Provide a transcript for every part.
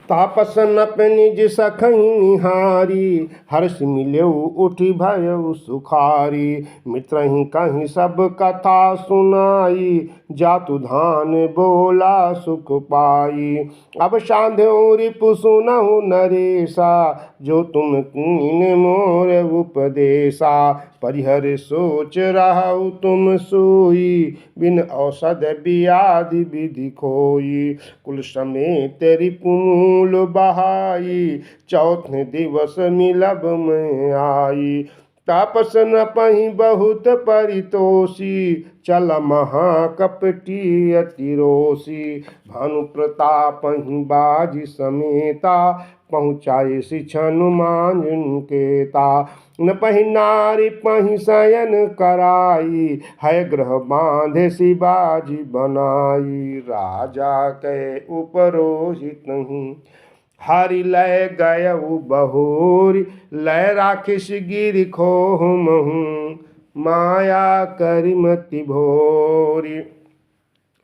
तापस नप निज सखहि निहारी, हर्ष मिल्यौ उठि भयउ सुखारी। मित्रहि कहि सब कथा सुनाई, जातु धान बोला सुख पाई। अब साध्यौ रिपु सुनहु नरेशा, जो तुम कीन मोर उपदेशा। परिहर सोच रहु तुम सोई, बिन औषध व्याधि विधि खोई। कुल समेत रिपुमूल बहाई, चौथे दिवस मिलब में आई। तापस नपहि बहुत परितोषी, चल महाकपटी अति रोषी। भानु प्रतापहि बाजी समेता, पहुँचाए शिक्षण मांजनकेता। नपहि नारी पहि शयन कराई, है ग्रह बांधे शिवाजी बनाई। राजा के उपरोहित हरि लय गयउ बहोरी, लय राखिस गिरि खोहमहु, माया करिमति भोरी।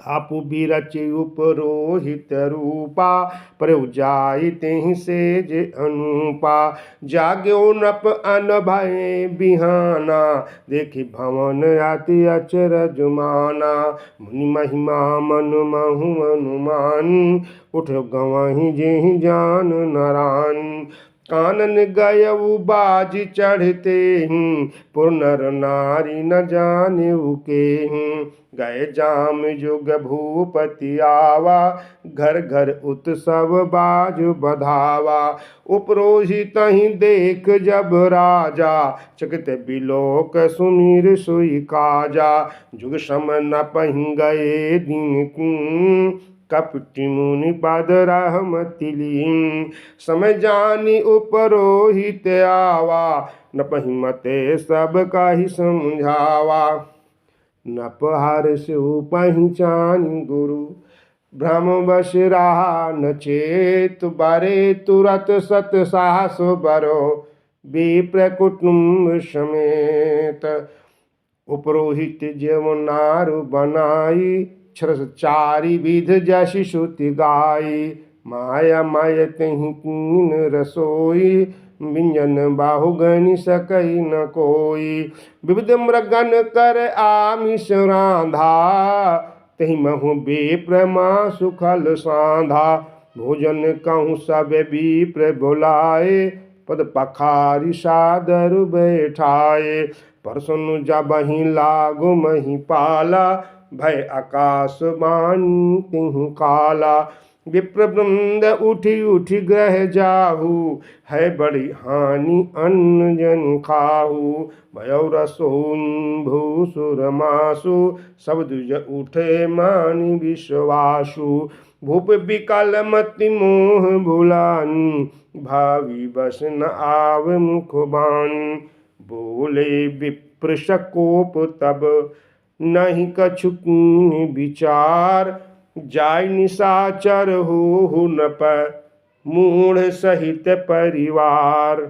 आपु बिरचि उपरोहित रूपा, प्रभु जाई तेहि सेज अनुपा। जाग्यो नप अन भय बिहाना, देखि भवन अति अचरज माना। मुनि महिमा मन महु अनुमान, उठ गवहि जेहि जान नरान। कानन गयउ बाजी चढ़ते ही, पुर नर नारी न जानेउ केहि। गए जाम जुग भूपति आवा, घर घर उत्सव बाजु बधावा। उपरोहित ही देख जब राजा, चकित बिलोक सुमिर सोई काजा। जुग सम नपहि गए दिन कीन, कपटी मुनि पद रहमति लीन। समय जानी उपरोहित आवा, नपहि मते सब काहि समझावा। नप हर्षु पहिचानि गुरु, भ्रम वश रहा न चेत। बारे तुरत सत साहस बरो, विप्र कुटुम्ब समेत। उपरोहित जेव नारु बनाई, छरस चारि विध जसि श्रुति गाई। माया माय तेहि कीन रसोई, व्यंजन बाहुगनि सकई न कोई। विविध मृगन कर आमिष रांधा, तेहि महु विप्र मासु खल साँधा। भोजन कहूँ सब विप्र बुलाए, पद पखारी सादर बैठाए। परसुन जबहि लागु मही पाला, भय आकाश बानी तिहु काला। विप्रवृंद उठि उठि ग्रह जाहू, है बड़ी हानि अन्न जन खाहू। भयउ रसों मासु, सब द्विज उठे मानि विश्वासु। भूप विकल मति मोह भुलानी, भावी बस न आव मुख बानी। बोले विप्र सकोप तब, नहीं कछु कीन विचार। जाय निशाचर हो नप, मूढ़ सहित परिवार।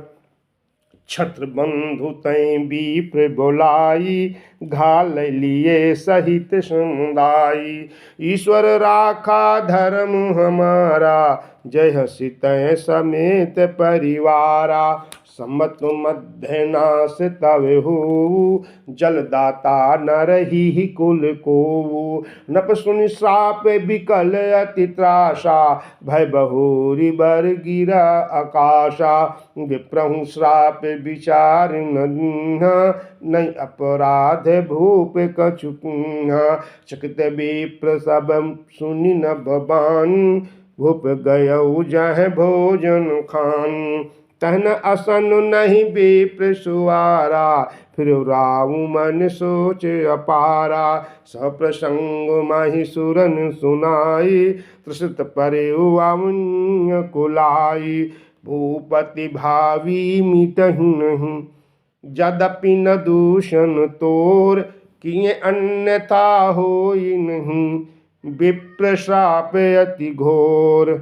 छत्र बंधु तै विप्र बोलाई, घाल लिए सहित समुदाई। ईश्वर राखा धर्म हमारा, जय हसि तै समेत परिवारा। सम्मत मध्य नाश तव होऊ, जलदाता न रही कुल कोऊ। नप सुनि श्राप विकल अति त्रासा, भय बहोरी बर गिरा आकाशा। विप्रहु श्राप विचार न दीन्हा, नहीं अपराध भूप कछु कीन्हा। चकित विप्र सब सुनि नभ बानी, भूप गयउ जह भोजन खानी। तहन असन नहीं विप्र सुवारा, फिर राउ मन सोच अपारा। सप्रसंग माहि सुरन सुनाई, त्रिषित परेउ अवन्य कुलाई। भूपति भावी मिटहि नहीं, यद्यपि न दूषण तोर। किए अन्यथा होई नहीं, विप्र श्राप अति घोर।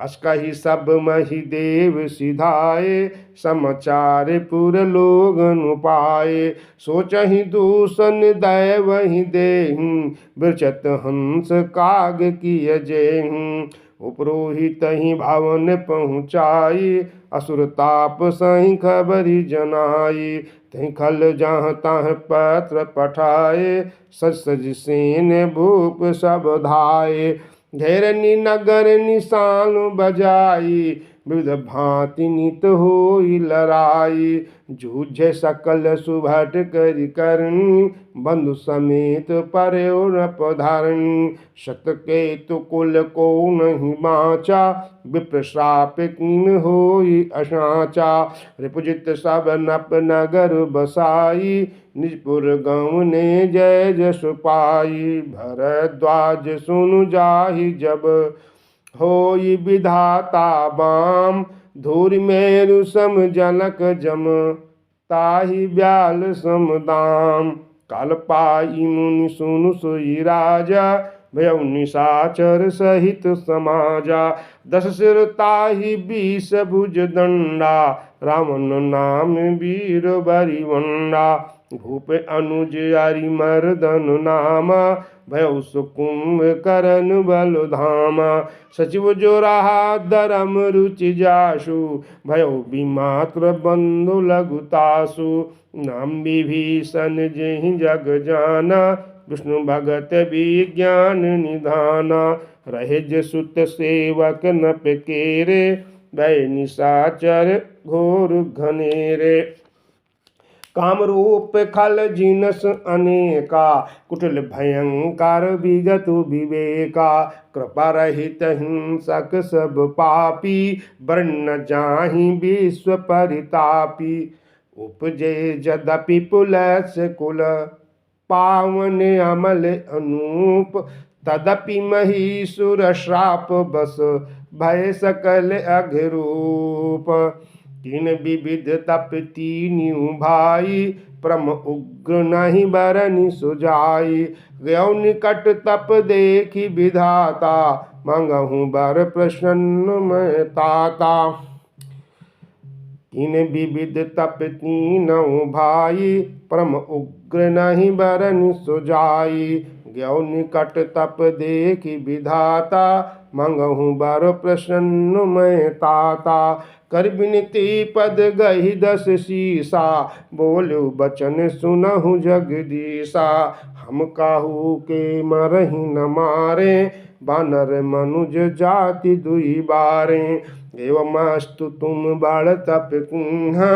अस कहि सब मही देव सिधाए, समाचार पुर लोगन पाए। सोचहि दूषण दैवहि देहि, बिरचत हंस काग किय जेहि। उपरोहित ही भवन पहुँचाई, असुर ताप सही खबरी जनाई। तही खल जहाँ तहाँ पत्र पठाए, सज सज सेन भूप सब धाये। घेरनी नगर निशान बजाई, विविध भांति नित होई लड़ाई। जूझे सकल सुभट करि करनी, बंधु समेत पर्यो नपधारणी। शतकेतु कुल को नहीं बाँचा, विप्र श्राप कीन होई असाचा। रिपुजित सब नप नगर बसाई, निजपुर गाँव ने जय जस पाई। भरद्वाज सुनु जाहि जब, होई विधाता बाम। धूरि मेरु सम जनक जम, ताहि ब्याल सम दाम। काल पाई मुनि सुनु सोई राजा, भयउ निशाचर सहित समाजा। 10 सिर ताहि 20 भुज दंडा, रावण नाम वीर बरिवंडा। भूप अनुज अरि मर्दन नामा, भयउ सुकुंभ करन बल धामा। सचिव जो रहा धर्म रुचि जासु, भयउ विमात्र बंधु लघुतासु। नाम विभीषण जेहि जग जाना, विष्णु भगत विज्ञान निधाना। रहे जसुत सेवक नप केरे, भय निशाचर घोर घनेरे। काम रूप खल जिनस अनेका, कुटिल भयंकर विगत विवेका। कृपा रहित हिंसक सब पापी, वर्ण जाहि विश्व परितापी। उपजे यद्यपि पुलस कुल, पावन अमल अनूप। तदपि महीसुर श्राप बस, भय सकल अघरूप। तीन विविध तप तीन्यु भाई, परम उग्र नहीं बरनि सुजाई। गयो निकट तप देखी विधाता, मांगहु बर प्रसन्न मैं ताता। तीन विविध तप तीनों भाई, परम उग्र नहीं बरनि सुजाई। गयो निकट तप देखी विधाता, मांगहु बर प्रसन्न मैं ताता। कर विनती पद गहि 10 सीसा, बोलु बचन सुनहु जगदीसा। हम काहू के मरहि न मारे, बानर मनुज जाति दुई बारे। एवमस्तु तुम बड़ तप कुन्हा,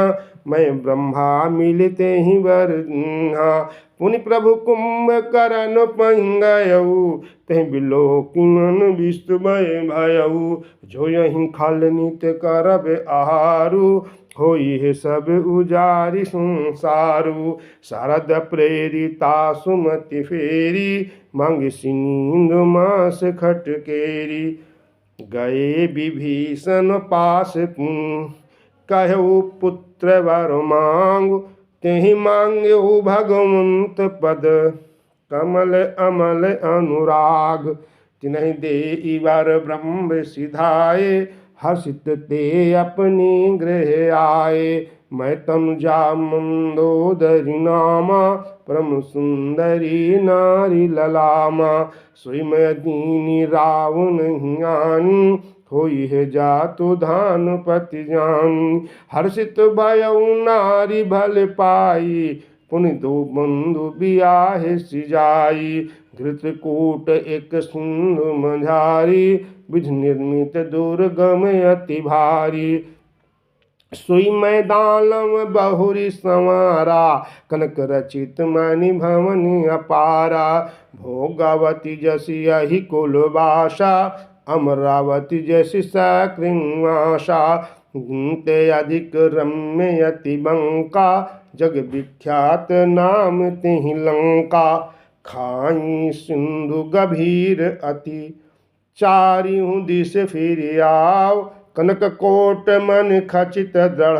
मैं ब्रह्मा मिलते ही वर दीन्हा। पुनि प्रभु कुंभकर्ण पंगयऊ, तहि बिलोकिन विष्णुमय भयऊ। जो यही खल नित करब आहारू, होई है सब उजारि संसारू। शारद प्रेरिता सुमति फेरी, मांग सिंह मास खटकेरी। गए विभीषण पास कहु पुत्र वर मांगु, तेहि मांग्यहु भगवंत पद, कमल अमल अनुराग। तिन्हि देई वर ब्रह्म सिधाए, हर्षित ते अपने गृह आए। मैं तनुजा मंदोदरी नामा, परम सुंदरी नारी ललामा। सोई मैं दीनी रावण हियानी, होई है जातु धानपति जानी। हर्षित भयउ नारी भल पाई, पुनि दो बंधु बियाहे सिजाई। घृतकूट एक सिंधु मझारी, विधि निर्मित दुर्गम अति भारी। सोई मैदानम बहुरी संवारा, कनक रचित मणि भवनि अपारा। भोगावती जसि यही कुलवासा, अमरावती जैसी सकृन्वासा। गुणते अधिक रम्य अति बंका, जग विख्यात नाम तिहि लंका। खाई सिंधु गभीर अति, चारियों दिस फिर आओ। कनक कोट मन खचित दृढ़,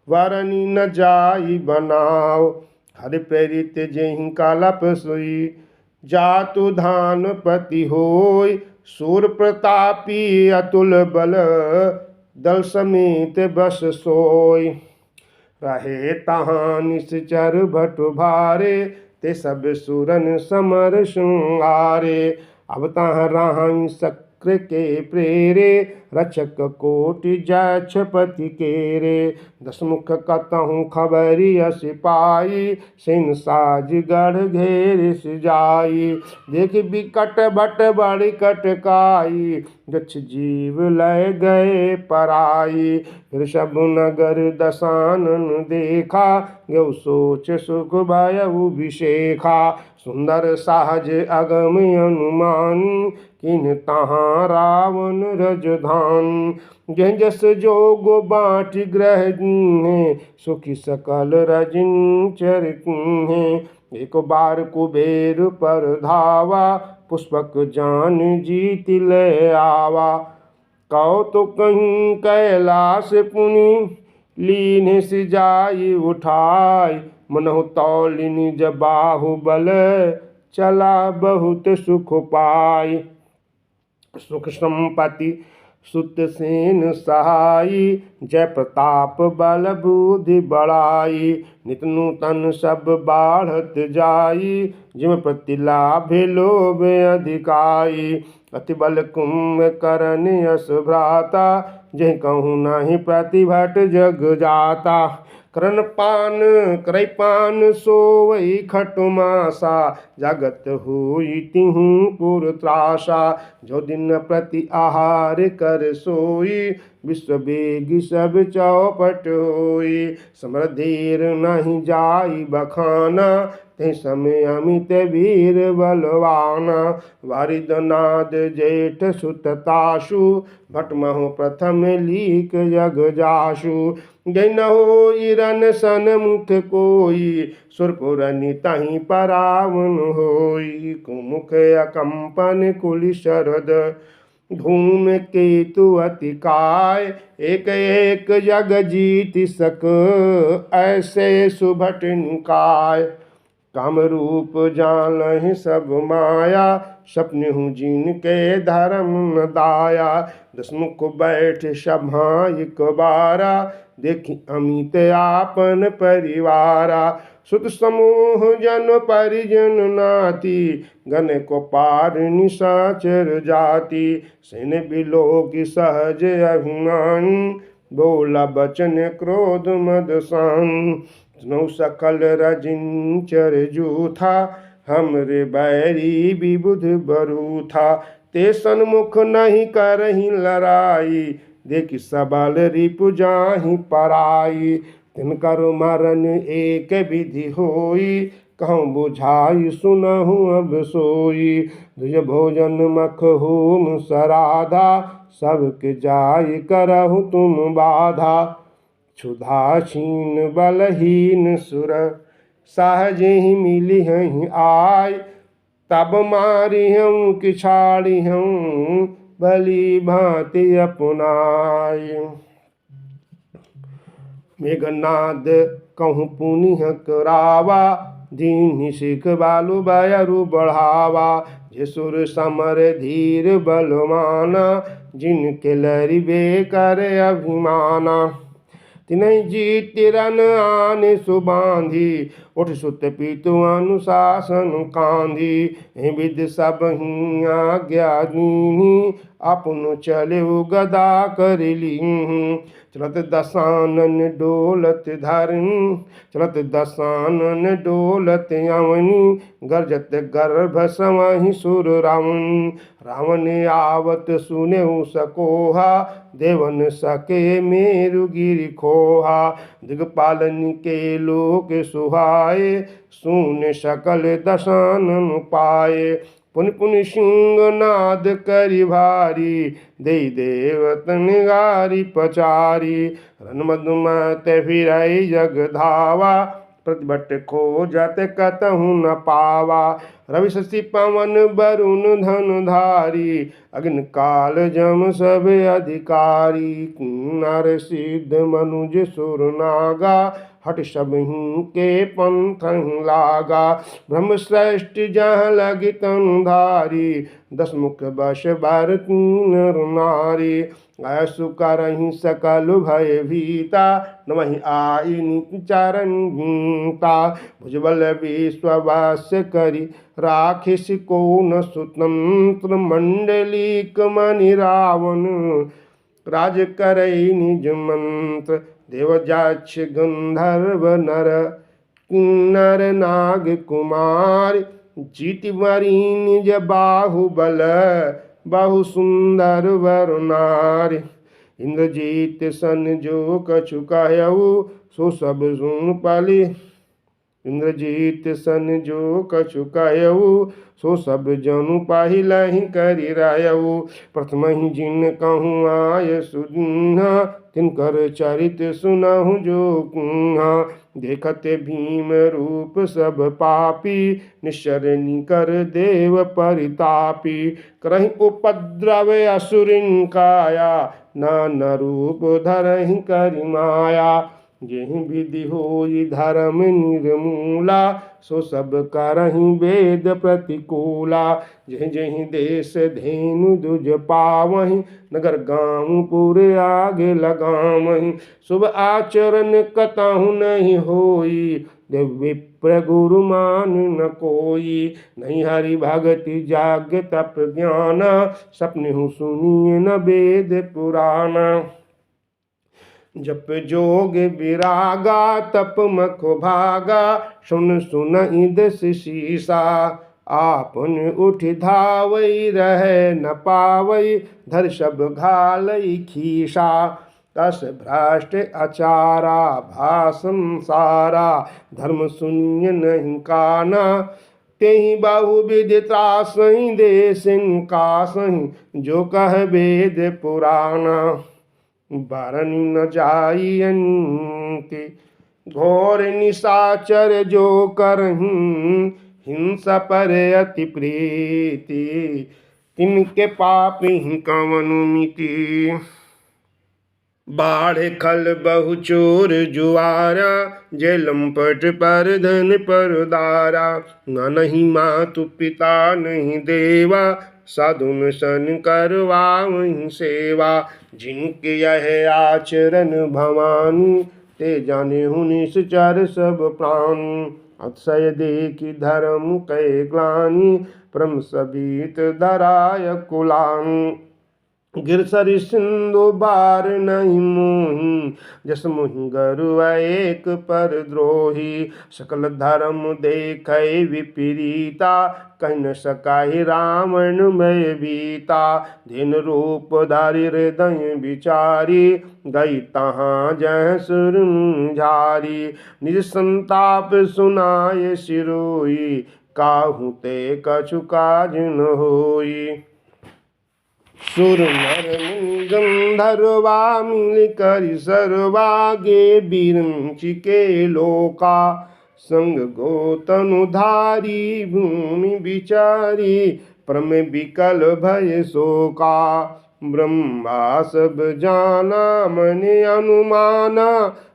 वरनि न जाई बनाओ। हरि प्रेरित जेहि कालप सोई, जातु धानपति होय। सूर प्रतापी अतुल बल, दल समेत बस सोय। रहे तहाँ निश्चर भट भारे, ते सब सुरन समर श्रृंगारे। अब तहाँ राहि चक्र के प्रेरे, रक्षक कोटि जक्षपति केरे। दसमुख कतहु खबरिया सिपाही, सिन साज गढ़ घेर सिजाई। देख बिकट भट बड़ी कटकाई, गच्छ जीव लय गए पराई। फिर सब नगर दसानन देखा, गौ सोच सुख भयउ विशेखा। सुंदर सहज अगम अनुमान, किन तहाँ रावण रजधान। जस जोग बाट ग्रह दीन्हे, सुखी सकल रजिंचर कीन्हे। एक बार कुबेर पर धावा, पुष्पक जान जीत ले आवा। कौतुक कहीं कैलाश पुनि, लीन सिजाई उठाई। मनहु तौलि निज बाहुबल, चला बहुत सुख पाई। सुख संपत्ति सुत सेन सहाई, जय प्रताप बल बुद्धि बढ़ाई। नित नूतन सब बाढ़त जाई, जिम प्रति लाभ लोभ अधिकाई। अति बल कुंभकर्ण यश भ्राता, जय कहूँ नहीं प्रतिभट जग जाता। कृपान सोवई खटुमासा, जगत हुई तिहु पुर त्रासा। जो दिन प्रति आहार कर सोई, विश्व बेगी सब चौपट होई। समृद्धीर नहीं जाई बखाना, ते समय अमित वीर बलवाना। वारिदनाद जेठ सुतताशु, भटमहु प्रथम लीक जग जाशु। जय न होई रन सन मुख कोई, सुरपुरनि तहीं परावन होई। कुमुख अकंपन कुल शरद, धूम केतु अति काय। एक एक जग जीत सक, ऐसे सुभट निकाय। काम रूप जानहि सब माया, सपने हूँ जिन के धर्म न दाया। दसमुख बैठ सभा एक बारा, देखी अमित आपन परिवारा। सुत समूह जन परिजन नाती, गण को पार निशाचर जाति। सेन बिलोक सहज अभिमान, बोला बचन क्रोध मद सान। सुनौ सकल रजिंचर जूथा, हमरे बैरी विबुध बरूथा। ते सन्मुख नहीं करही लड़ाई, देखि सबल रिपु जाहि पराई। तिनकर मरण एक विधि होई, कहूँ बुझाई सुनहु अब सोई। द्विज भोजन मख होम सराधा, सबके जाय करहु तुम बाधा। क्षुधासीन बलहीन सुर, सहज ही मिली हहीं आय। तब मारी हूँ कि छाड़ी हूँ, भली भांति अपनाय। मेघनाद कहूँ पुनिह करावा, दीन सिख बालु बयरु बढ़ावा। जे सुर समर धीर बलवाना, जिनके लरिबे कर अभिमाना। तिनहि जीत रन आने सुबांधी, उठ सुत पीतु अनुशासन कांधी। विद सब ही आज्ञा दीन्ही, आपनु चले गदा कर लीन्ही। चलत दसानन डोलत धरनी, चलत दसानन डोलत अवनी। गरजत गर्भ समहि सुर रावण, रावण आवत सुनेउ सकोहा। देवन सके मेरु गिरि खोहा, दिगपालन के लोक सुहाए। सुन सकल दसानन पाए, पुनि पुनि सिंह नाद करि भारी। दे देवतन गारी पचारी, रन मधुमत फिरई जग धावा। प्रतिभट खोजत कतहु न पावा। रवि शशि पवन वरुण धन धारी, अग्नि काल जम सब अधिकारी। किन्नर सिद्ध मनुज सुर नागा, हट सबहि के पंथ लागा। ब्रह्म श्रेष्ठ जहाँ लगी तनु धारी, दस मुख बश बर नर नारी। ऐसु करहि सकल भय भीता नमहि आई चरण गीता भुजबल विश्ववास्य करि राखिस को न स्वतंत्र मंडलिक मणि रावण राज करई निज मंत्र देवजाक्ष गंधर्व नर किन्नर नाग कुमार जीति मरी निज बाहुबल बहु सुंदर वर नारी इंद्रजीत सन जो कछु कहऊ सो सब सुन पली इंद्रजीत सन जो कछु कहऊ सो सब जनु पाहिलहि करि रायऊ प्रथम ही जिन कहूँ आय सुदीन्हा तिनकर चरित सुनहु जो कुन्हा देखते भीम रूप सब पापी निश्चर निकर देव परितापी करहि उपद्रव असुरिन काया नाना रूप धरहि करि माया जेहि विधि होई धर्म निर्मूला सो सब करहि वेद प्रतिकूला जहि जहि देश धेनु दुज पावहि नगर गाँव पूरे आगे लगावहि शुभ आचरण कतहु नहीं होई देव विप्र गुरु मान न कोई नहीं हरि भगति जाग तप ज्ञान सपने सुनिए न वेद पुराण जप जोग विरागा तप मख भागा सुन सुन दस शीसा आपन उठ धावई रह न पावई धर सब घालई खीसा तस भ्रष्ट आचारा भाषण सारा धर्म सुनिय नहीं काना तेहि बहुविध त्रासहि देसिन कासहि जो कह वेद पुराना बारन न जाइयन्ति घोर निशाचर जो करहि हिंसा पर अति प्रीति तिनके पाप ही कवन मिति बाढ़ खल बहु चोर जुआरा जय लंपट पर धन पर दारा न नहीं मातु पिता नहीं देवा साधुन सन करवा वहीं सेवा जिनके यह आचरण भवानी ते जाने हूँ निश्चर सब प्राणी अक्षय देखी धर्म कै ग्लानि परम सबीत धराय कुलानि गिरसरि सिंधु बार नहीं मोही जस मुहि गरु एक पर द्रोही सकल धर्म देख विपरीता कह न सकाहि रावण मय बीता दिन रूप धारि हृदय विचारी गई तहाँ जह सुर झारी निज संताप सुनाय सिरोई काहू ते कछु काज न होई सुर नर गंधर्वा मिल कर सर्वागे बिरंचि के लोका संग गोतनुधारी भूमि विचारी परम विकल भय शोका ब्रह्मा सब जाना मन अनुमाना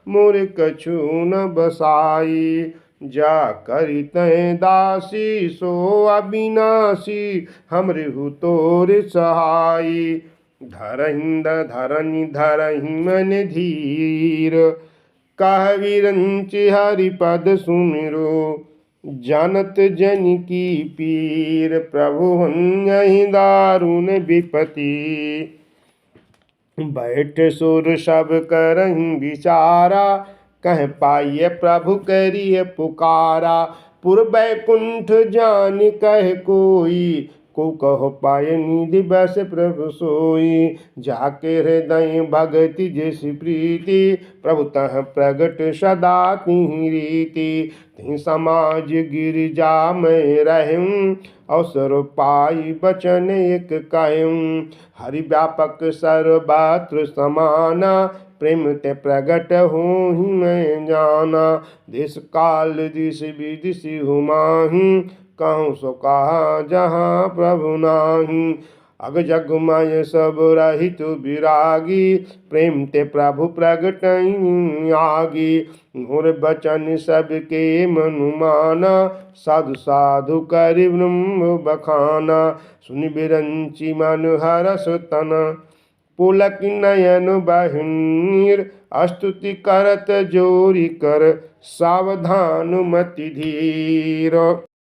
मोर कछु न बसाई जा करित दासी सो अविनाशी हमरहु तोर सहाई धरहिंद धरनि धरहि मन धीर कह विरंचि हरिपद सुमिरो जानत जन की पीर प्रभु हन्यहि दारुण विपति बैठ सुर सब करहि विचारा कह पाइय प्रभु करिय पुकारा पुर बैकुंठ जान कह कोई को कह पाए निधि बस प्रभु सोई जाके हृदय भगति जैसी प्रीति प्रभु तह प्रगट सदा तिहि रीति तिहि समाज गिरिजा में रहूं अवसर पाई बचन एक कहूं हरि व्यापक सर्वत्र समाना प्रेम ते प्रगट हो ही मैं जाना देश काल दिश विदिश हुमाही कहूँ सो कहा जहाँ प्रभु नाही अग जग माय सब रहित विरागी प्रेम ते प्रभु प्रगट आगी घोर बचन सबके मनुमाना साधु साधु करि ब्रह्म बखाना सुनि बिरंचि मन हरस तना पुलक नयन बहिनीर स्तुति करत जोरी कर सावधान मति धीर।